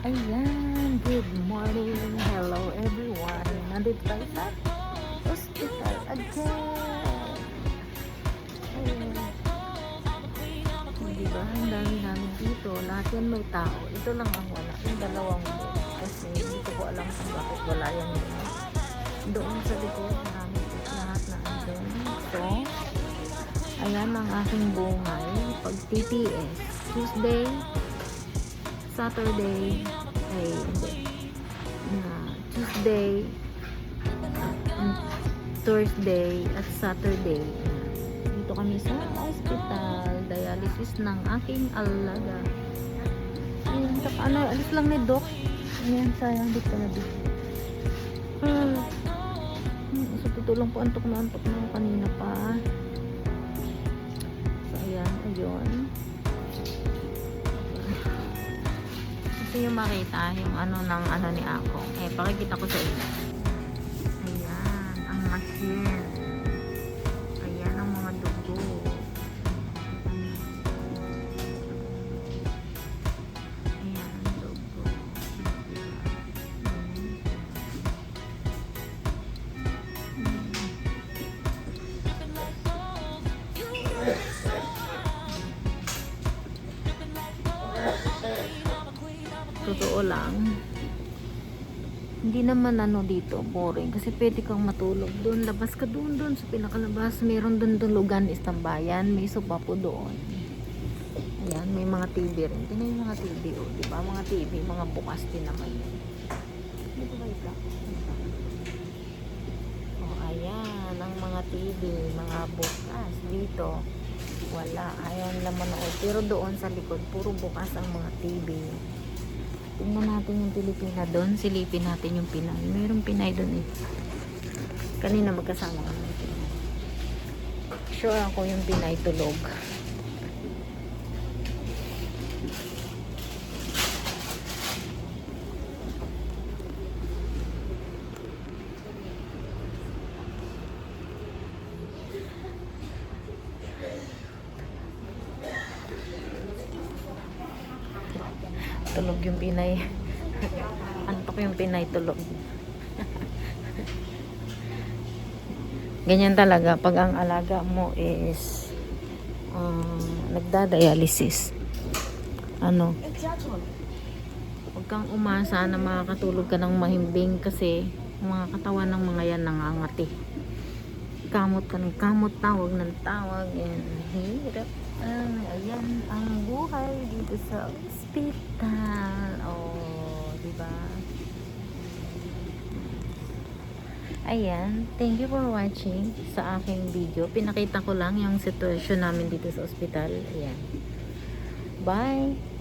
Ayan, good morning. Hello everyone. Nandito tayo sa hospital again. Ayan. Diba? Ang dami namin dito. Lahat yan may tao. Ito lang ang wala. Yung dalawang bed. Kasi hindi ko po alam kung bakit wala yan yun. Doon sa likod, marami po lahat na andun. So, ayan ang aking buhay. Pag TTS, Tuesday, Saturday, ay hindi, Tuesday, Thursday, at Saturday. Dito kami sa hospital, dialysis ng aking alaga. Ayan, ano, alis lang ni Doc. Ayan, sayang, dito na dito. Sa totoo lang po, antok na ako kanina pa. So, ayan, ayun. Gusto nyo makita yung ano ng ano ni ako. Pakikita ko sa inyo. Ayan, ang machine. Ayan ang mga dugo. Ayan ang dugo. Totoo lang, hindi naman ano dito boring kasi pwede kang matulog doon, labas ka doon sa pinakalabas, meron doon lugan istambayan, may sopa po doon. Ayan, may mga TV rin. Tingnan yung mga TV, oh, diba? Mga TV, mga bukas din naman. Dito ba ito? Oh, ayan ang mga TV, mga bukas dito. Wala, ayan naman ako. Pero doon sa likod, puro bukas ang mga TV. Tingnan natin yung Pilipina doon. Silipin natin yung Pinay. Mayroong Pinay doon eh. Kanina magkasama kami ng Pinay. Sure ako yung Pinay tulog. Tulog yung Pinay. Antok yung Pinay, tulog. Ganyan talaga pag ang alaga mo is nagda-dialysis. Ano? Huwag kang umasa na makakatulog ka ng mahimbing kasi mga katawan ng mga yan nangangati. Kamot ka ng kamot, tawag ng tawag, and hirap. Ayan ang buhay dito sa hospital. Oh, diba? Ayan, thank you for watching sa aking video. Pinakita ko lang yung sitwasyon namin dito sa hospital. Ayan. Bye!